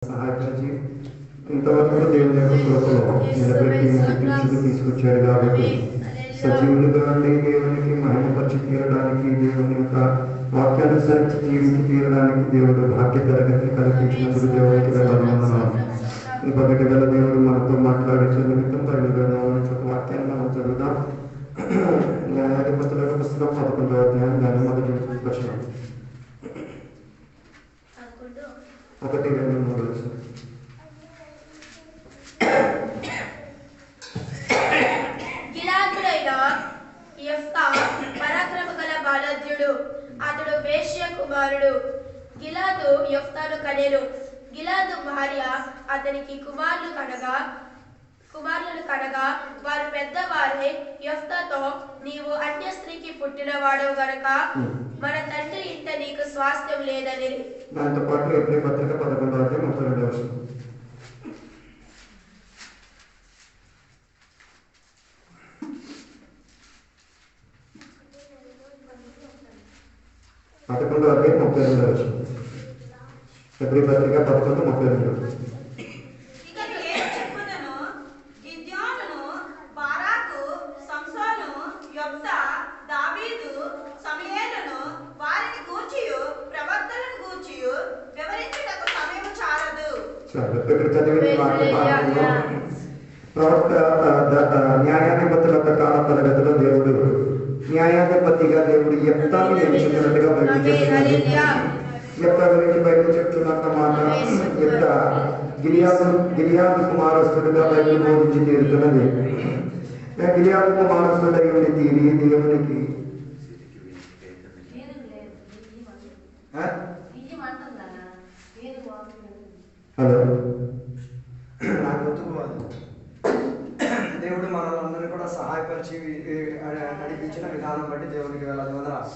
సహాయపరిచి ఇంతవరకు దేవుని యొక్క కృపలో నిలబెట్టి నడిపించుకు తీసుకొచ్చాడు కాబట్టి సజీవులుగా ఉండి దేవునికి మహిమపరిచి తీరడానికి దేవుని యొక్క వాక్యానుసరించి జీవించి తీరడానికి దేవుడు భాగ్య తరగతిని కల్పించినందుకు దేవునికి వందనాలు. ఈ పగటి గల దేవుడు మనతో మాట్లాడించే నిమిత్తం బయలుదేరడానికి ఒక వాక్యాన్ని మనం చదువుదాం. న్యాయాధిపతుల పుస్తకం 11వ అధ్యాయం దాని మొదటి వచనం 1, 2, 3 వచ్చారు. గిలాదుడైన యెఫ్తా పరాక్రమ గల బాలధ్యుడు, అతడు వేశ్య కుమారుడు. గిలాదు యెఫ్తాను కనెను. గిలాదు భార్య అతనికి కుమారులను కనగా వారు పెద్దవారే యెఫ్తాతో, నీవు అన్య స్త్రీకి పుట్టినవాడవు గనక మన తండ్రి ఇంట నీకు స్వాస్థ్యం లేదని. దాంతో పాటు ఎబ్రీ పత్రిక 11వ అధ్యాయం 32వ వచనం. ఎబ్రీ పత్రిక 11:32. ఇక్కడ చదివిన వాక్య భాగంలో న్యాయాధిపతుల కాల తరగతిలో దేవుడు న్యాయాధిపతిగా దేవుడు యెఫ్తాను ఎంచుకున్నట్టుగా బైబిల్ చెప్తున్నది. యెఫ్తా గురించి బైబిల్ చెప్తున్న మాట, యెఫ్తా గిలియాదు కుమారస్తుడిగా బైబిల్ బోధించి తీరుతున్నది. గిలియాదు కుమారస్తుడై ఉండి తీరి దేవునికి హలో నాకు గుర్తుకోవాలి. దేవుడు మనల్ని కూడా సహాయపరిచి నడిపించిన విధానం బట్టి దేవునికి వేలాది వందనాలు.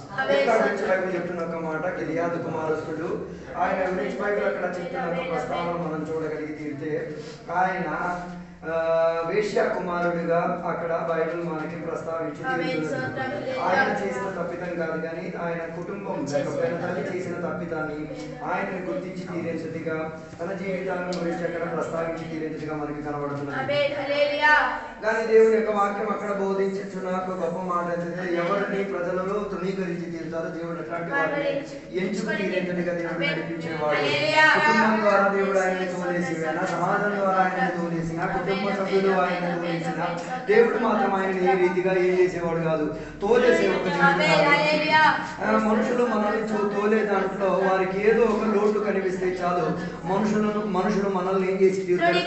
బైబిల్ చెప్తున్న ఒక మాట, గిలియాదు కుమారస్తుడు. ఆయన గురించి బైబిల్ అక్కడ చెప్తున్న ఒక ప్రస్తావన మనం చూడగలిగి తీరితే, ఆయన వేశ్య కుమారుడిగా అక్కడ బైబిల్ మనకి ప్రస్తావించి ఆయన చేసిన తప్పిదం కాదు, కానీ ఆయన కుటుంబం లేకపోయిన తల్లి చేసిన తప్పిదాన్ని ఆయనని గుర్తించి తీరేంతటిగా తన జీవితాన్ని గురించి అక్కడ ప్రస్తావించి తీరేంతటిగా మనకి కనబడుతున్నది. కానీ దేవుని యొక్క వాక్యం అక్కడ బోధించున్న ఒక గొప్ప మాట ఏంటంటే, ఎవరిని ప్రజలలో తృణీకరించి తీరుతారో దేవుడు అట్లాంటి వారిని ఎంచుకు తీరేంతటిగా దేవుడు నడిపించేవాడు. కుటుంబం ద్వారా దేవుడు ఆయన్ని తోలేసిన, సమాజం ద్వారా ఆయన్ని తోలేసిన, కుటుంబ సభ్యులు ఆయన తోలేసిన, దేవుడు మాత్రం ఆయన ఏ రీతిగా ఏం చేసేవాడు కాదు, తోలేసే ఒక మనుషులు మనల్ని తోలే దాంట్లో వారికి ఏదో ఒక లోటు కనిపిస్తే చాలు, మనుషులు మనల్ని ఏం చేసి తీరుతారు,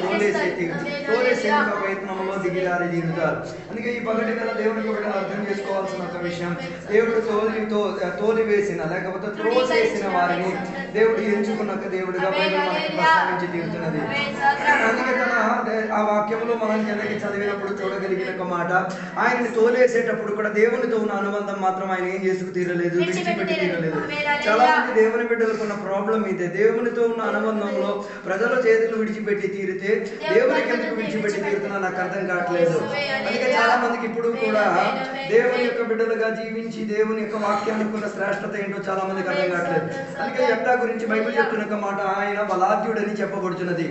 తోలేసే ఒక ప్రయత్నంలో దిగిదారి తీరుతారు. అందుకే ఈ పగటి గల దేవునికి ఒకటి అర్థం చేసుకోవాల్సిన ఒక విషయం, దేవుడు తోలివేసిన లేకపోతే త్రోసేసిన వారిని దేవుడు ఎంచుకున్న దేవుడిగా మనకి ప్రస్తావించి తీరుతున్నది. అందుకే ఆ వాక్యంలో మనం కిందకి చదివినప్పుడు చూడగలిగిన ఒక మాట, ఆయన్ని తోలేసేటప్పుడు కూడా దేవునితో ఉన్న అనుబంధం మాత్రం ఆయన ఏం చేసుకు తీరలేదు, విడిచిపెట్టి తీరలేదు. చాలా మంది దేవుని బిడ్డలకు ఉన్న ప్రాబ్లం ఇదే, దేవునితో ఉన్న అనుబంధంలో ప్రజల చేతులు విడిచిపెట్టి తీరితే దేవునికి ఎందుకు విడిచిపెట్టి తీరుతున్నా నాకు అర్థం కావట్లేదు. అందుకే చాలా మందికి ఇప్పుడు కూడా దేవుని యొక్క బిడ్డలుగా జీవించి దేవుని యొక్క వాక్యానికి ఉన్న శ్రేష్టత ఏంటో చాలా మందికి అర్థం కావట్లేదు. అందుకే యెఫ్తా గురించి బైబిల్ చెప్తున్న ఒక మాట, ఆయన బలాఢ్యుడని చెప్పబడుతున్నది.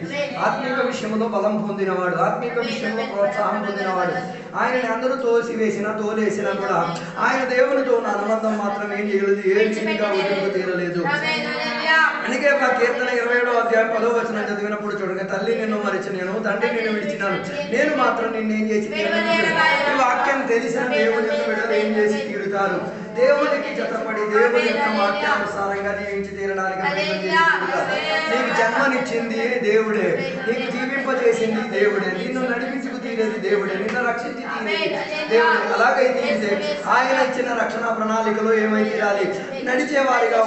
ఆత్మీక విషయంలో బలం పొందినవాడు, ఆత్మీక విషయంలో ప్రోత్సాహం పొందినవాడు. ఆయనని అందరూ తోలేసినా కూడా ఆయన దేవునితో ఉన్న అనుబంధం మాత్రం ఏం చేయలేదు, ఏ రీతిగా ఉద్యోగం తీరలేదు. అందుకే మా కీర్తన 27వ అధ్యాయం 10వ వచనం చదివినప్పుడు చూడగా, తల్లి నిన్ను మరిచినాను, తండ్రి నిన్ను విడిచినాను, నేను మాత్రం నిన్ను ఏం చేసి తీరలేదు. ఈ వాక్యం తెలిసిన దేవుని యొక్క బిడ్డలు ఏం చేసి తీరుతారు, దేవునికి జతపడి దేవుని యొక్క వాక్యానుసారంగా జీవించి తీరడానికి నీకు జన్మనిచ్చింది దేవుడే, నీకు జీవింపజేసింది దేవుడే, నిన్ను నడిపించుకు తీరేది దేవుడే, నిన్ను రక్షించి తీరేది దేవుడే. అలాగైతే ఆయన ఇచ్చిన రక్షణ ప్రణాళికలో ఏమై తీరాలి, నడిచేవారిగా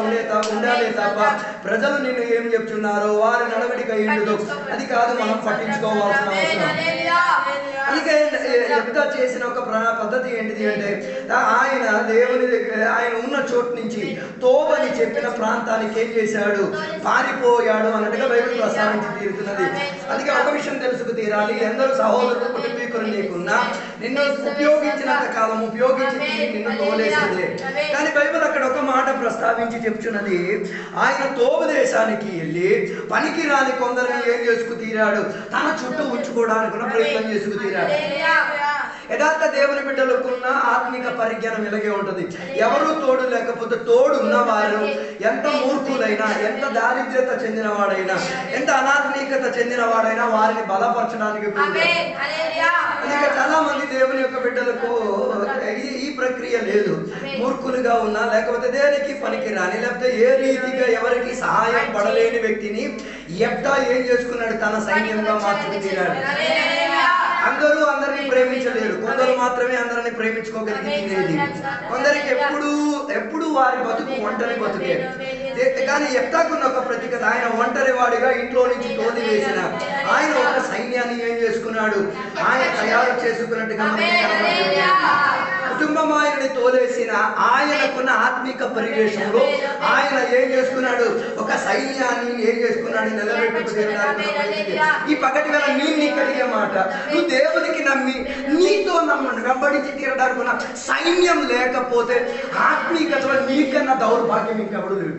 ఉండాలి తప్ప ప్రజలు నిన్ను ఏం చెప్తున్నారో వారి నడవడిక ఏంటిదో అది కాదు మనం పట్టించుకోవాల్సిన అవసరం. అందుకే యెఫ్తా చేసిన ఒక పద్ధతి ఏంటిది అంటే, ఆయన ఉన్న చోటు నుంచి తోబని చెప్పిన ప్రాంతానికి ఏం చేశాడు, పారిపోయాడు అన్నట్టుగా బైబిల్ ప్రస్తావించి తీరుతున్నది. అందుకే ఒక విషయం తెలుసుకు తీరాలి, ఎందరో సహోదరులు కుటుంబీకులు నీకున్నా నిన్ను ఉపయోగించినంత కాలం ఉపయోగించి నిన్ను తోలేసిందే. కానీ బైబిల్ అక్కడ ఒక మాట ప్రస్తావించి చెప్తున్నది, ఆయన తోబు దేశానికి వెళ్ళి పనికి రాని కొందరిని ఏం చేసుకు తీరాడు, తన చుట్టూ ఉంచుకోవడానికి ప్రయత్నం చేసుకు తీరాడు. యథార్థ దేవుని బిడ్డలకున్న ఆత్మిక పరిజ్ఞానం ఇలాగే ఉంటది. ఎవరు తోడు లేకపోతే తోడు ఉన్నవారు ఎంత మూర్ఖులైనా, ఎంత దారిద్ర్యత చెందిన వాడైనా, ఎంత అనాత్మీకత చెందిన వాడైనా వారిని బలపరచడానికి. అందుకే చాలా మంది దేవుని యొక్క బిడ్డలకు ఈ ప్రక్రియ లేదు. మూర్ఖులుగా ఉన్నా, లేకపోతే దేనికి పనికి రాని, లేకపోతే ఏ రీతిగా ఎవరికి సహాయం పడలేని వ్యక్తిని యెఫ్తా ఏం చేసుకున్నాడు, తన సైన్యంగా మార్చుకు తీరాడు. అందరూ అందరిని ప్రేమించలేరు, కొందరు మాత్రమే అందరిని ప్రేమించుకోగలిగేది. కొందరికి ఎప్పుడు వారి బతుకు ఒంటరి బతుకే. కానీ యెఫ్తాకున్న ఒక ప్రత్యేకత, ఆయన ఒంటరి వాడిగా ఇంట్లో నుంచి తోలి వేసిన ఆయన ఒక సైన్యాన్ని ఏం చేసుకున్నాడు, ఆయన తయారు చేసుకున్నట్టుగా కుటుంబం ఆయనని తోలేసిన ఆయనకున్న ఆత్మిక పరివేశంలో ఆయన ఏం చేసుకున్నాడు, ఒక సైన్యాన్ని ఏం చేసుకున్నాడు, నిలబెట్టుకు తీరడానికి. ఈ పగటి వేళ నీ కలిగే మాట, నువ్వు దేవునికి నమ్మి నీతో వెంబడించి తీరడానికి సైన్యం లేకపోతే ఆత్మీకతలో నీకన్నా దౌర్భాగ్యం ఇంకెవడు లేదు.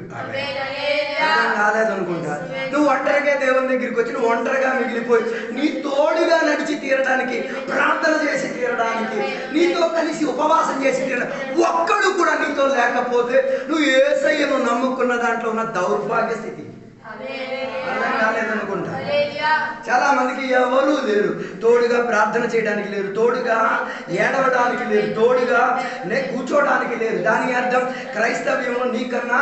కాలేదనుకుంటా, నువ్వు ఒంటరిగా దేవుని దగ్గరికి వచ్చి నువ్వు ఒంటరిగా మిగిలిపోయి నీ తోడుగా నడిచి తీరడానికి, ప్రార్థన చేసి తీరడానికి, నీతో కలిసి ఉపవాసం చేసి తీరడానికి ఒక్కడు కూడా నీతో లేకపోతే నువ్వు యేసయ్యను నమ్ముకున్న దాంట్లో ఉన్న దౌర్భాగ్య స్థితి. అర్థం కాలేదనుకుంటా. చాలా మందికి ఎవరు లేరు, తోడుగా ప్రార్థన చేయడానికి లేరు, తోడుగా ఏడవడానికి లేరు, తోడుగా కూర్చోడానికి లేరు. దాని అర్థం క్రైస్తవ్యంలో నీకన్నా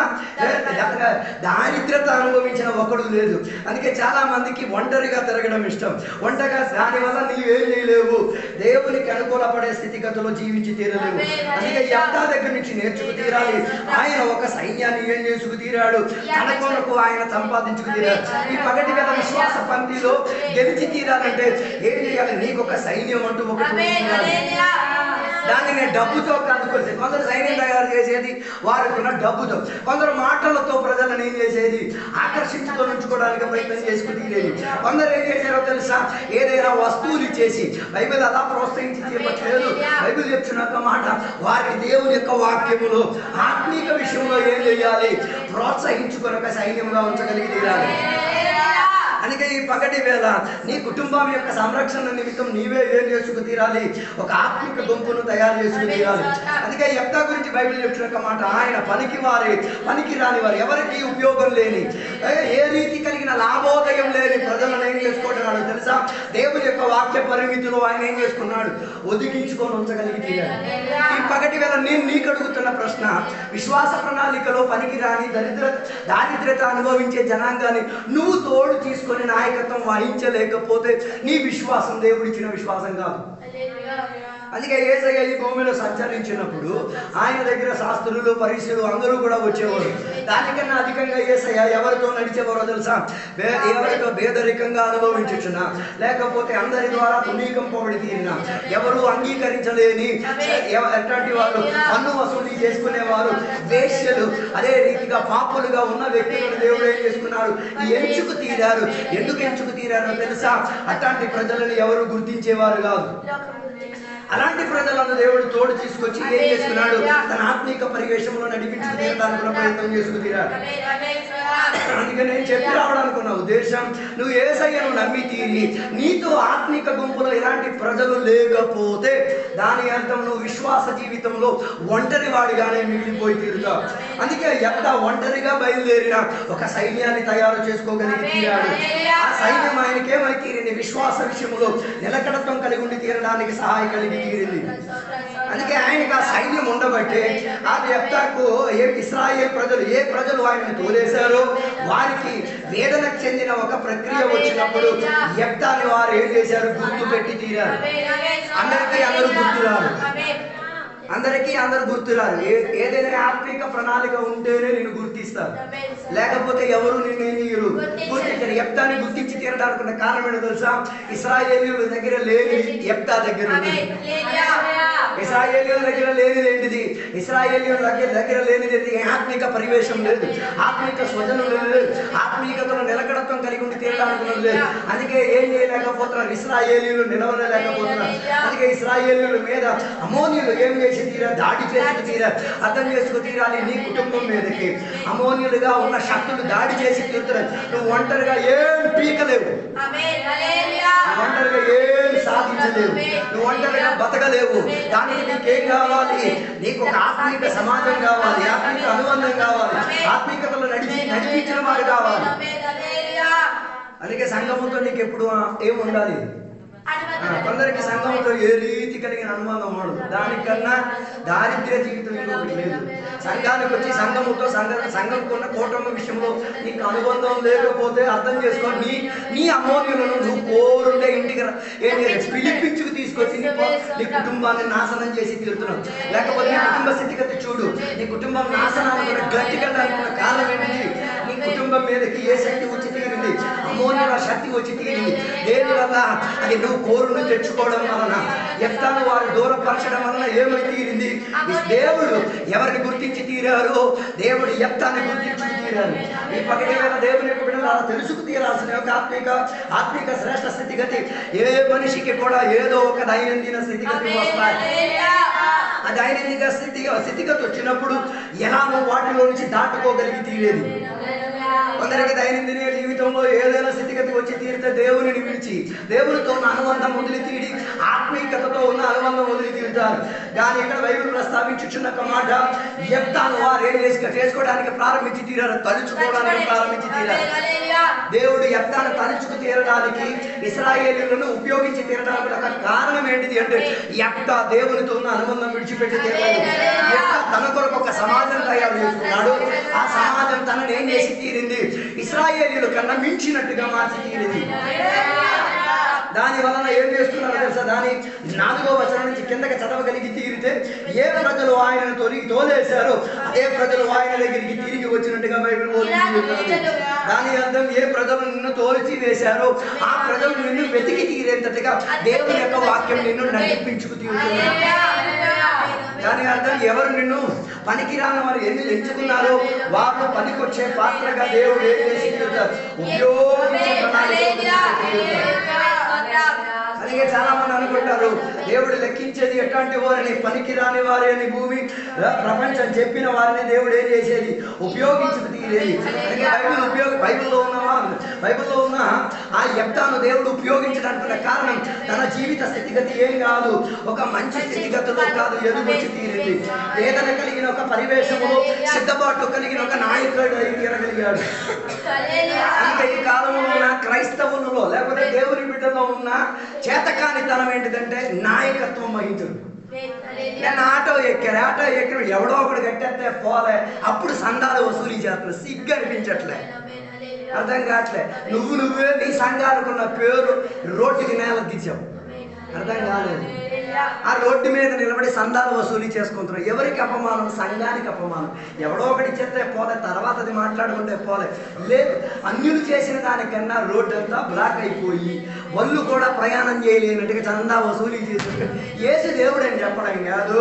దారిద్రత అనుభవించిన ఒకడు లేదు. అందుకే చాలా మందికి ఒంటరిగా తిరగడం ఇష్టం. ఒంటరిగా దానివల్ల నీవేం చేయలేవు, దేవునికి అనుకూలపడే స్థితిగతుల్లో జీవించి తీరలేవు. అందుకే యెఫ్తా దగ్గర నుంచి నేర్చుకు తీరాలి. ఆయన ఒక సైన్యాన్ని ఏం చేసుకు తీరాడు, తన కొరకు ఆయన సంపాదించుకు తీరాడు. ఈ పగటి వేళ విశ్వాస పంక్తిలో గెలిచి తీరాలంటే ఏం చేయాలి, నీకు ఒక సైన్యం అంటూ ఒకటి. దాన్ని నేను డబ్బుతో కనుక్కొచ్చి, కొందరు సైన్యం తయారు చేసేది వారికి ఉన్న డబ్బుతో, కొందరు మాటలతో ప్రజలను ఏం చేసేది ఆకర్షించుతో ఉంచుకోవడానికి ప్రయత్నం చేసుకుని తీరేది. కొందరు ఏం చేశారో తెలుసా, ఏదైనా వస్తువులు ఇచ్చేసి. బైబిల్ అలా ప్రోత్సహించి చెప్పట్లేదు. బైబిల్ చెప్తున్న మాట, వారికి దేవుని యొక్క వాక్యములో ఆత్మీక విషయంలో ఏం చేయాలి, ప్రోత్సహించుకొని ఒక సైన్యంగా ఉంచగలిగి తీరాలి. అందుకే ఈ పగటి వేళ నీ కుటుంబం యొక్క సంరక్షణ నిమిత్తం నీవే ఏం చేసుకు తీరాలి, ఒక ఆత్మిక గుంపును తయారు చేసుకు తీరాలి. అందుకే యెఫ్తా గురించి బైబిల్ చెప్తున్న మాట, ఆయన పనికి రాని వారు, ఎవరికి ఉపయోగం లేని, ఏ రీతి కలిగిన లాభోదయం లేని ప్రజలను ఏం చేసుకుంటున్నాడు తెలుసా, దేవుని యొక్క వాక్య పరిమితిలో ఆయన ఏం చేసుకున్నాడు, ఒదిగించుకొని ఉంచగలిగి తీరాలి. ఈ పగటి వేళ నేను నీకు అడుగుతున్న ప్రశ్న, విశ్వాస ప్రణాళికలో పనికి రాని దారిద్రత అనుభవించే జనాంగాన్ని నువ్వు తోడు తీసుకొని నాయకత్వం వహించలేకపోతే నీ విశ్వాసం దేవుడిచ్చిన విశ్వాసం కాదు. అందుకే యేసయ్య ఈ భూమిలో సంచరించినప్పుడు ఆయన దగ్గర శాస్త్రులు, పరిసయ్యులు అందరూ కూడా వచ్చేవారు. దానికన్నా అధికంగా యేసయ్య ఎవరితో నడిచేవారో తెలుసా, ఎవరితో పేదరికంగా అనుభవించుచున్నా, లేకపోతే అందరి ద్వారా తునీకంపబడి తీరిన, ఎవరు అంగీకరించలేని ఎట్లాంటి వారు, పన్ను వసూలు చేసుకునేవారు, వేశ్యలు, అదే రీతిగా పాపులుగా ఉన్న వ్యక్తులను దేవుడు ఏం చేసుకున్నారు, ఎంచుకు తీరారు. ఎందుకు ఎంచుకు తీరారో తెలుసా, అట్లాంటి ప్రజలను ఎవరు గుర్తించేవారు కాదు. అలాంటి ప్రజలను దేవుడు తోడు తీసుకొచ్చి ఏం చేసుకున్నాడు, తన ఆత్మీక పరివేశంలో నడిపించుకు తీరడానికి ప్రయత్నం చేసుకు తీరాడు. అందుకే నేను చెప్పి రావడానుకున్న ఉద్దేశం, నువ్వు యేసయ్యను నమ్మి తీరి నీతో ఆత్మిక గుంపులో ఎలాంటి ప్రజలు లేకపోతే దాని అర్థం నువ్వు విశ్వాస జీవితంలో ఒంటరి వాడిగానే మిగిలిపోయి తీరుతావు. అందుకే యెఫ్తా ఒంటరిగా బయలుదేరిన ఒక సైన్యాన్ని తయారు చేసుకోగలిగి తీరాడు. ఆ సైన్యం ఆయనకేమై తీరింది, విశ్వాస విషయంలో నిలకడత్వం కలిగి ఉండి తీరడానికి సహాయం కలిగి తీరింది. అందుకే ఆయనకు ఆ సైన్యం ఉండబట్టే ఆ యెఫ్తాకు ఇశ్రాయేల్ ప్రజలు ఏ ప్రజలు ఆయనను తోలేశారో వారికి వేదనకు చెందిన ఒక ప్రక్రియ వచ్చినప్పుడు యెఫ్తాని వారు ఏం చేశారు, గుర్తు పెట్టి తీరారు. అందరికీ అందరూ గుర్తురారు. ఏదైనా ఆత్మిక ప్రణాళిక ఉంటేనే నిన్ను గుర్తిస్తారు, లేకపోతే ఎవరు నిన్ను ఏం చేయరు, గుర్తించారు. యెఫ్తాని గుర్తించి తీరడానికి ఉన్న కారణం ఏంటో తెలుసా, ఇశ్రాయేలీయుల దగ్గర లేని యెఫ్తా దగ్గర ఉంది. ఇశ్రాయేలీయుల దగ్గర లేనిది ఏంటిది, ఇశ్రాయేలీయుల దగ్గర లేనిది ఆత్మిక పరివేశం లేదు, ఆత్మిక స్వజనం లేదు, ఆత్మీకతలో నిలకడత్వం కలిగి ఉండి తీరడానికి నిలబడడానికి లేదు. అందుకే ఏం చేయలేకపోతున్నారు, ఇశ్రాయేలీయులు నిలవలేకపోతున్నారు. అందుకే ఇశ్రాయేలీయుల మీద అమోనీయులు ఏం చేసి తీరారు, దాడి చేసుకు తీరారు. అర్థం చేసుకు తీరాలి, నీ కుటుంబం మీదకి అమోనీయులుగా ఉన్న శక్తులు దాడి చేసి తీరుతున్నాయి. నువ్వు ఒంటరిగా ఏం పీకలేవు, ఒంటరిగా ఏం సాధించలేవు, నువ్వు ఒంటరిగా బతకలేవు. దానికి నీకేం కావాలి, నీకు ఒక ఆత్మీక సమాజం కావాలి, ఆత్మీక అనుబంధం కావాలి, ఆత్మీకతలో నడిపించిన వారు కావాలి. అందుకే సంఘముతో నీకు ఎప్పుడు ఏముండాలి, కొందరికి సంఘంతో ఏ రీతి కలిగిన అనుబంధం ఉండదు. దానికన్నా దారిద్ర్య జీవితం ఇంకొకటి లేదు. సంఘానికి వచ్చి సంఘంతో ఉన్న కూటమి విషయంలో నీకు అనుబంధం లేకపోతే అర్థం చేసుకో, నీ అమోన్యులను నువ్వు కోరుండే ఇంటికి ఏం చేయాలి, పిలిపించుకు తీసుకొచ్చి నీ కుటుంబాన్ని నాశనం చేసి తీరుతున్నావు. లేకపోతే నీ కుటుంబ స్థితిగతి చూడు, నీ కుటుంబం నాశనాన్ని గట్టిగా దానికి కారణం ఏంటి, నీ కుటుంబం మీదకి ఏ శక్తి వచ్చి తీరింది, అమోన్యుల శక్తి వచ్చి తీరింది. దేని వల్ల, అది నువ్వు కోరును తెచ్చుకోవడం వలన, ఎఫ్తాను వారు దూరపరచడం వలన ఏమై తీరింది. దేవుడు ఎవరిని గుర్తించి తీరారో దేవుడు ఎఫ్తాన్ని గుర్తించి తీరారు. ఈ పగటి వేళ దేవుని యొక్క బిడ్డలు అలా తెలుసుకు తీరాల్సిన ఒక ఆత్మిక శ్రేష్ఠ స్థితిగతి ఏ మనిషికి కూడా ఏదో ఒక దైనందిన స్థితిగతి వస్తాయి. ఆ దైనందిక స్థితిగతి వచ్చినప్పుడు ఎలా నువ్వు వాటిలో నుంచి దాటుకోగలిగి తీరేది. కొందరికి దైనందిన జీవితంలో ఏదైనా స్థితిగతి వచ్చి తీరితే దేవుని విడిచి దేవునితో ఉన్న అనుబంధం వదిలి తీడి ఆత్మీయతతో ఉన్న అనుబంధం వదిలి తీరుతారు. కానీ ఇక్కడ బైబిల్ ప్రస్తావించుచున్న ఒక మాట, యెఫ్తాను వారు ఏం చేసుకోవడానికి ప్రారంభించి తీరారు, తలుచుకోవడానికి ప్రారంభించి తీరారు. దేవుడు యెఫ్తాను తలుచుకు తీరడానికి ఇశ్రాయేలీయులను ఉపయోగించి తీరడానికి ఒక కారణం ఏంటిది అంటే, యెఫ్తా దేవునితో ఉన్న అనుబంధం విడిచిపెట్టి తీరలేదు. యెఫ్తా తన కొరకు ఒక సమాజం తయారు చేసుకున్నాడు. ఆ సమాజం తనని ఏం చేసి తీరింది, ఇశ్రాయేలీయుల కన్నా మించినట్టుగా మార్చి తీరింది. దాని వలన ఏం చేస్తున్నారో తెలుసా, దాని 4వ వచనం నుంచి కిందకి చదవగలిగి తీరితే, ఏ ప్రజలు ఆయనను తోలేశారో అదే ప్రజలు ఆయన దగ్గరికి తిరిగి వచ్చినట్టుగా బైబిల్ బోధించుతున్నది. దాని అర్థం, ఏ ప్రజలు నిన్ను తోలిచి వేశారో ఆ ప్రజలు నిన్ను వెతికి తీరేంతటిగా దేవుని యొక్క వాక్యం నిన్ను నడిపించుకు తీరుతుంది. దాని అర్థం, ఎవరు నిన్ను పనికిరాని వారు ఎన్ని ఎంచుకున్నారో వాళ్ళు పనికొచ్చే పాత్రగా దేవుడు ఏం చేసి తీరుతారు, అలాగే చాలా మంది అనుకుంటారు దేవుడు లెక్కించేది ఎట్లాంటి వారిని, పనికిరాని వారి అని భూమి ప్రపంచం చెప్పిన వారిని దేవుడు ఏం చేసేది, ఉపయోగించుకు తీరేది. అలాగే బైబిల్లో ఉన్న ఆ యెఫ్తాను దేవుడు ఉపయోగించడానికి కారణం తన జీవిత స్థితిగతి ఏం కాదు, ఒక మంచి స్థితిగతిలో కాదు, ఎదుగొచ్చి తీరింది. వేదన కలిగిన ఒక పరివేశములో, సిద్ధపాటు కలిగిన ఒక నాయకుడు అయి తీరగలిగాడు. అంటే ఈ కాలంలో ఉన్న క్రైస్తవులలో లేకపోతే దేవుని బిడ్డలో ఉన్న చేతకానితనం ఏంటిదంటే నాయకత్వం వహించడు. నేను ఆటో ఎక్కిన ఎవడో ఒకడు కట్టేస్తే పోలే, అప్పుడు సంఘాలు వసూలు చేస్తున్నా, సిగ్గు అనిపించట్లే, అర్థం కావట్లే. నువ్వే నీ సంఘాలకున్న పేరు రోడ్డుకి నేల తీసావు, అర్థం కాలేదు. ఆ రోడ్డు మీద నిలబడి సందాలు వసూలు చేసుకుంటున్నావు. ఎవరికి అపమానం, సంఘానికి అపమానం. ఎవడో ఒకటి చెప్తే పోలే, తర్వాత అది మాట్లాడుకుంటే పోలే. లేదు, అన్యులు చేసిన దానికన్నా రోడ్డు అంతా బ్లాక్ అయిపోయి వాళ్ళు కూడా ప్రయాణం చేయలేనట్టుగా చందా వసూలు చేసి యేసు దేవుడు అని చెప్పడం కాదు,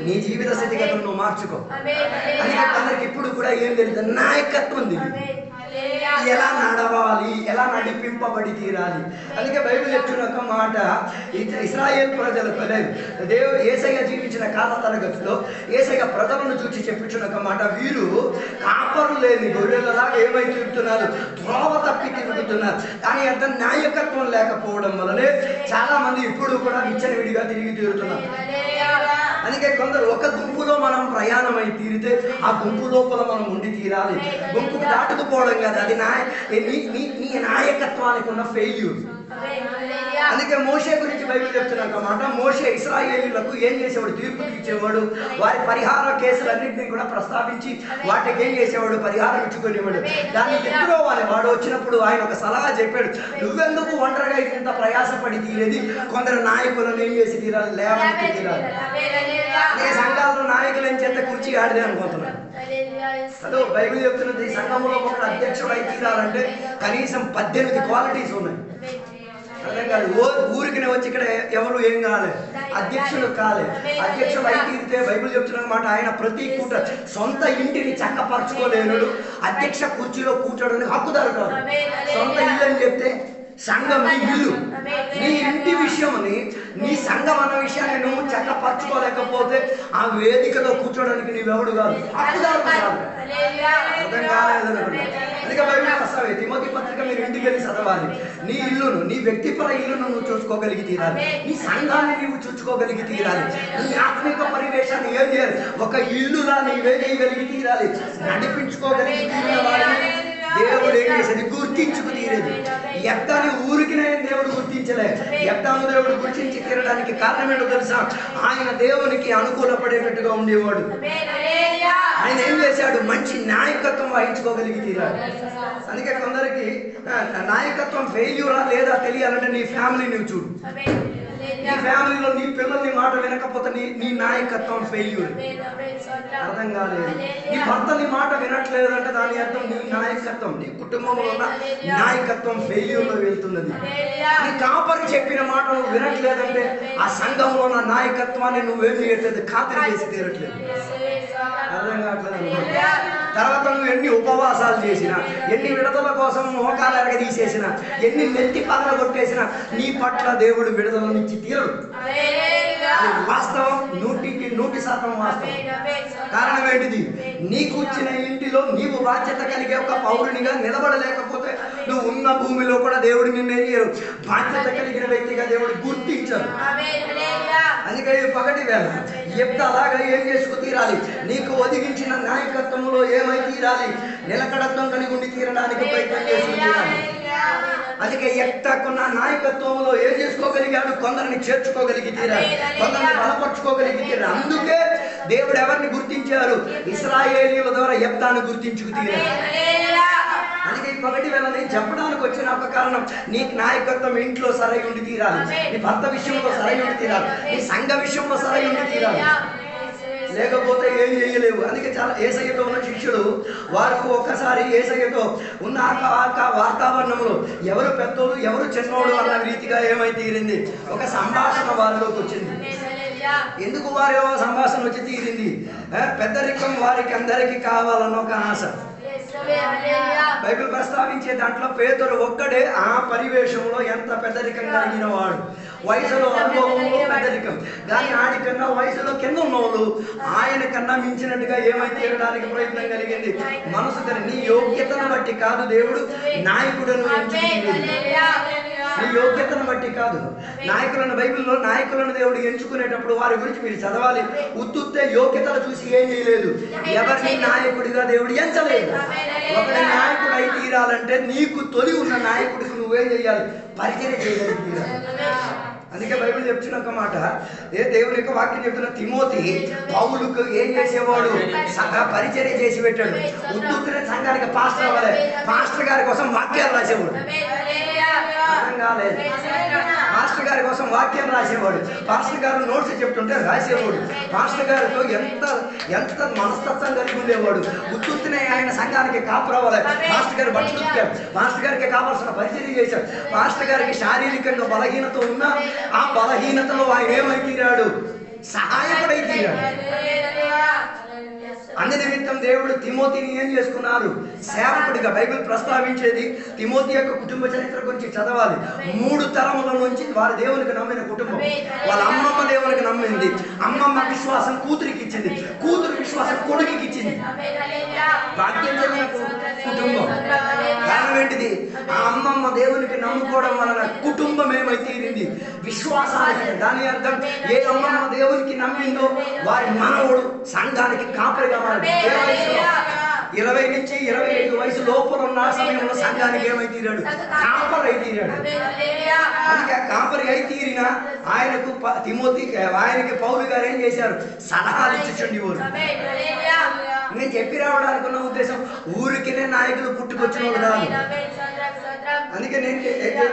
నీ జీవిత స్థితిగతులను నువ్వు మార్చుకో. అందుకే కొందరికి ఇప్పుడు కూడా ఏం తెలియదు, నాయకత్వం తెలియదు, ఎలా నడవాలి, ఎలా నడిపింపబడి తీరాలి. అందుకే బైబిల్ చెప్తున్న ఒక మాట, ఇశ్రాయేల్ ప్రజలకు దేవుడు యేసయ్య జీవించిన కాల తరగతిలో యేసయ్య ప్రజలను చూసి చెప్పించిన ఒక మాట, వీరు కాపరు లేని గొర్రెలలాగా ఏమై తిరుగుతున్నారు, త్రోవ తప్పి తిరుగుతున్నారు. కానీ అంత నాయకత్వం లేకపోవడం వల్లనే చాలా మంది ఇప్పుడు కూడా విచ్చలవిడిగా తిరిగి తీరుతున్నారు. అందుకే కొందరు ఒక గుంపులో మనం ప్రయాణమై తీరితే ఆ గుంపు లోపల మనం ఉండి తీరాలి. గుంపుకు దాటుకుపోవడం కదా, అది నీ నాయకత్వానికి ఉన్న ఫెయిల్యూర్. అందుకే మోషే గురించి బైబిల్ చెప్తున్న మాట, మోషే ఇశ్రాయేలీయులకు ఏం చేసేవాడు, తీర్పు ఇచ్చేవాడు. వారి పరిహార కేసులన్నింటినీ కూడా ప్రస్తావించి వాటికి ఏం చేసేవాడు, పరిహారం ఇచ్చుకునేవాడు. దాన్ని ఎప్పుడో వాడు వచ్చినప్పుడు ఆయన ఒక సలహా చెప్పాడు, నువ్వెందుకు ఒంటరిగా ఇంత ప్రయాసపడి తీరేది, కొందరు నాయకులను ఏం చేసి తీరాలి, లేవనెత్తి తీరాలి. అదే సంఘాలలో నాయకులు ఏం చేస్తే కుర్చీ ఆడిదే అనుకుంటున్నాడు. అదో బైబిల్ చెప్తున్నది, సంఘంలో ఒక అధ్యక్షుడు అయి తీరాలంటే కనీసం 18 క్వాలిటీస్ ఉన్నాయి. అర్థం కాదు. ఊరికి వచ్చి ఇక్కడ ఎవరు ఏం కాలే, అధ్యక్షుడు కాలే. అధ్యక్షుడు అయి తీరితే బైబిల్ చెప్తున్న మాట, ఆయన ప్రతి కూట సొంత ఇంటిని చక్కపరచుకోలేనుడు అధ్యక్ష కుర్చీలో కూర్చోడానికి హక్కుదారు కాదు. సొంత ఇల్లు అని చెప్తే సంఘం నీ ఇల్లు, నీ ఇంటి విషయమని, నీ సంఘం అన్న విషయాన్ని నువ్వు చక్కపరచుకోలేకపోతే ఆ వేదికలో కూర్చోడానికి నీవెవడు కాదు, హక్కుదారు కాదు. అర్థం కాలేదు. అందుకే బైబిల్ వస్తావే తిమోతి పత్రిక మీరు ఇంటికి వెళ్ళి చదవాలి. నీ ఇల్లును, నీ వ్యక్తిపర ఇల్లును నువ్వు చూసుకోగలిగి తీరాలి. నీ సంఘాన్ని నువ్వు చూసుకోగలిగి తీరాలి. నీ ఆత్మిక పరివేశాన్ని ఏం చేయాలి, ఒక ఇల్లులా నీవే చేయగలిగి తీరాలి. నడిపించుకోగలిగి తీరిన వాడిని దేవుడు ఏం చేసేది, గుర్తించుకు తీరేది. ఎత్తాని ఊరికినే దేవుడు గుర్తించలే. ఎత్తాను దేవుడు గుర్తించి తీరడానికి కారణం ఏంటో తెలుసా, ఆయన దేవునికి అనుకూలపడేటట్టుగా ఉండేవాడు. ఆయన ఏం చేశాడు, మంచి నాయకత్వం వహించుకోగలిగి తీరాడు. అందుకే కొందరికి నాయకత్వం ఫెయిల్యూరా లేదా తెలియాలంటే నీ ఫ్యామిలీ నువ్వు చూడు. నీ ఫ్యామిలీలో నీ పిల్లల్ని మాట వినకపోతే నీ నాయకత్వం ఫెయిల్యూర్. అర్థం కాలేదు. నీ భర్త నీ మాట వినట్లేదంటే దాని అర్థం నీ నాయకత్వం, నీ కుటుంబంలో ఉన్న నాయకత్వం ఫెయిల్యూర్ లో వెళ్తున్నది. నీ కాపరి చెప్పిన మాట నువ్వు వినట్లేదంటే ఆ సంఘంలో ఉన్న నాయకత్వాన్ని నువ్వేం చేయట్లేదు, ఖాతరు చేసి తీరట్లేదు. అర్థం కావట్లేదు. తర్వాత నువ్వు ఎన్ని ఉపవాసాలు చేసినా, ఎన్ని విడుదల కోసం మోకాలు ఎరగదీసేసినా, ఎన్ని నెత్తి పగల కొట్టేసినా నీ పట్ల దేవుడు విడుదల నుంచి తీరడు. వాస్తవం 100% వాస్తవం. కారణం ఏంటిది, నీకు వచ్చిన ఇంటిలో నీవు బాధ్యత కలిగే ఒక పౌరునిగా నిలబడలేకపోతే నువ్వు ఉన్న భూమిలో కూడా దేవుడు నిన్నేం చేయరు, బాధ్యత కలిగిన వ్యక్తిగా దేవుడు గుర్తించరు. అందుకే పగటి వేళ ఎప్పుడు అలాగా ఏం చేసుకు తీరాలి, నీకు ఒదిగించిన నాయకత్వంలో ఏమై తీరాలి, నిలకడత్వం కలిగి ఉండి తీరడానికి ప్రయత్నం చేసుకు తీరాలి. అందుకే ఎట్టకున్న నాయకత్వంలో ఏం చేసుకోగలిగాడు, కొందరిని చేర్చుకోగలిగి తీరాలి, కొందరిని బలపరుచుకోగలిగి తీరాలి. అందుకే దేవుడు ఎవరిని గుర్తించారు, ఇశ్రాయేలీయుల ద్వారా యెఫ్తాను గుర్తించుకు తీరాలి. అందుకే పగటి వేళ నేను చెప్పడానికి వచ్చిన ఒక కారణం, నీ నాయకత్వం ఇంట్లో సరై ఉండి తీరాలి, నీ భర్త విషయంలో సరై ఉండి తీరాలి, నీ సంఘ విషయంలో సరై ఉండి తీరాలి. లేకపోతే ఏం చేయలేవు. అందుకే చాలా యేసయ్యతో ఉన్న శిష్యుడు వారు ఒక్కసారి యేసయ్యతో ఉన్న వాతావరణంలో ఎవరు పెద్దోడు ఎవరు చిన్నోడు అన్న రీతిగా ఏమై తీరింది, ఒక సంభాషణ వారిలోకి వచ్చింది. ఎందుకు వారి సంభాషణ వచ్చి తీరింది, పెద్దరికం వారికి అందరికీ కావాలన్న ఒక ఆశ. బైబిల్ ప్రస్తావించే దాంట్లో పేతురు ఒక్కడే ఆ పరివేశంలో ఎంత పెద్దరికం కలిగిన వాడు, వయసులో అనుభవంలో పెద్దరికం. కానీ ఆడికన్నా వయసులో కింద ఉన్నవాళ్ళు ఆయన కన్నా మించినట్టుగా ఏమై తీరడానికి ప్రయత్నం కలిగింది. మనసు నీ యోగ్యతను బట్టి కాదు దేవుడు నాయకుడను ఎంచుకుంది, నీ యోగ్యతను బట్టి కాదు. నాయకులను బైబిల్లో నాయకులను దేవుడు ఎంచుకునేటప్పుడు వారి గురించి మీరు చదవాలి. ఉత్తుత్తే యోగ్యతలు చూసి ఏం చేయలేదు, ఎవరిని నాయకుడిగా దేవుడు ఎంచలేదు. ఒకటి నాయకుడు అయి తీరాలంటే నీకు తొలి ఉన్న నాయకుడికి నువ్వేం చేయాలి, పరిచయం చేయగలిగి తీరాలి. అందుకే బైబిల్ చెప్తున్న ఒక మాట, దేవుని యొక్క వాక్యం చెప్తున్న తిమోతి పౌలుకు ఏం చేసేవాడు, పరిచర్య చేసి పెట్టాడు. ఉత్తుత్తునే సంఘానికి పాస్టర్ అవ్వాలి, పాస్టర్ గారి కోసం వాక్యాలు రాసేవాడు. మాస్టర్ గారి కోసం వాక్యం రాసేవాడు, పాస్టర్ గారు నోట్స్ చెప్తుంటే రాసేవాడు, పాస్టర్ గారితో ఎంత మనస్తత్వం కలిగి ఉండేవాడు. ఉత్తునే ఆయన సంఘానికి కాపురవ్వాలి, మాస్టర్ గారు బట్టలు ఉతికాడు, మాస్టర్ గారికి కావాల్సిన పరిచర్య చేశాడు. మాస్టర్ గారికి శారీరకంగా బలహీనత ఉన్నా ఆ బలహీనతలో ఆయన ఏమై తీరాడు, సహాయపడై తీరాడు. అందు నిమిత్తం దేవుడు తిమోతిని ఏం చేసుకున్నారు, సేవకుడిగా. బైబిల్ ప్రస్తావించేది తిమోతి యొక్క కుటుంబ చరిత్ర గురించి చదవాలి. 3 తరముల నుంచి వారి దేవునికి నమ్మిన కుటుంబం. వాళ్ళ అమ్మమ్మ దేవునికి నమ్మింది, అమ్మమ్మ విశ్వాసం కూతురికి ఇచ్చింది, కూతురు విశ్వాసం కొడుకుకి ఇచ్చింది. భాగ్యం చెందిన కుటుంబం. కారణం ఏంటిది, ఆ అమ్మమ్మ దేవునికి నమ్ముకోవడం వలన కుటుంబం ఏమై తీరింది, విశ్వాసానికి. దాని అర్థం ఏ అమ్మమ్మ దేవునికి నమ్మిందో వారి మనవుడు సంఘానికి కాపరిగా 20 నుంచి 25 వయసు లోపల ఉన్న సమయంలో సంఘానికి ఏమై తీరాడు, కాపరి అయి తీరాడు. అందుకే కాపరి అయి తీరిన ఆయనకు ఆయనకి పౌలు గారు ఏం చేశారు, సలహాలు ఇచ్చిండి. నేను చెప్పి రావడానికి ఉన్న ఉద్దేశం ఊరికినే నాయకులు పుట్టుకొచ్చిన వాళ్ళు కాదు. అందుకే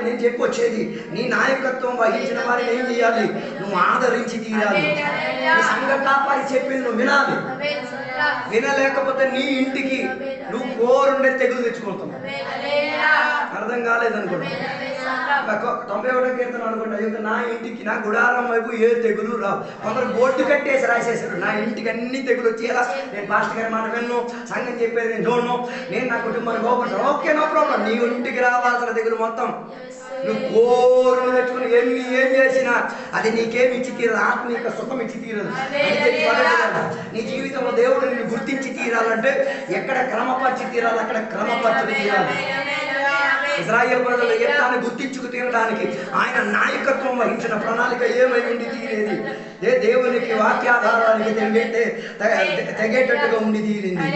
నేను చెప్పొచ్చేది, నీ నాయకత్వం వహించిన వారిని ఏం చేయాలి, నువ్వు ఆదరించి తీరాలి. నీ సంఘ కాపాడి చెప్పింది నువ్వు వినాలి. వినలేకపోతే నీ ఇంటికి నువ్వు కోరుండే తెగులు తెచ్చుకుంటావు. అర్థం కాలేదనుకోండి. 91వ కీర్తన అనుకుంటా, ఇంకా నా ఇంటికి నా గుడారం వైపు ఏ తెగులు రావు. కొందరు బోర్డు కట్టేసి రాసేసారు, నా ఇంటికి అన్ని తెగులు వచ్చేలా నేను పాస్టర్ గారి మాట విన్ను, సంఘం చెప్పేది నేను చూడను, నేను నా కుటుంబాన్ని కోపడతాను. Okay, no problem. నీ ఇంటికి రావాల్సిన తెగులు మొత్తం నువ్వు కోరును తెచ్చుకుని ఏం చేసినా అది నీకేమి ఇచ్చి తీరదు, ఆత్మీక సుఖం ఇచ్చి తీరదు. నీ జీవితంలో దేవుడు నిన్ను గుర్తించి తీరాలంటే ఎక్కడ క్రమపరిచి తీరాలి, అక్కడ క్రమపరచుకు తీరాలి. ఇశ్రాయేలు ప్రజలు యెఫ్తాను గుర్తించుకు తీరడానికి ఆయన నాయకత్వం వహించిన ప్రణాళిక ఏమై ఉండి తీరేది, దేవునికి వాక్యాధారానికి తెగేటట్టుగా ఉండి తీరింది.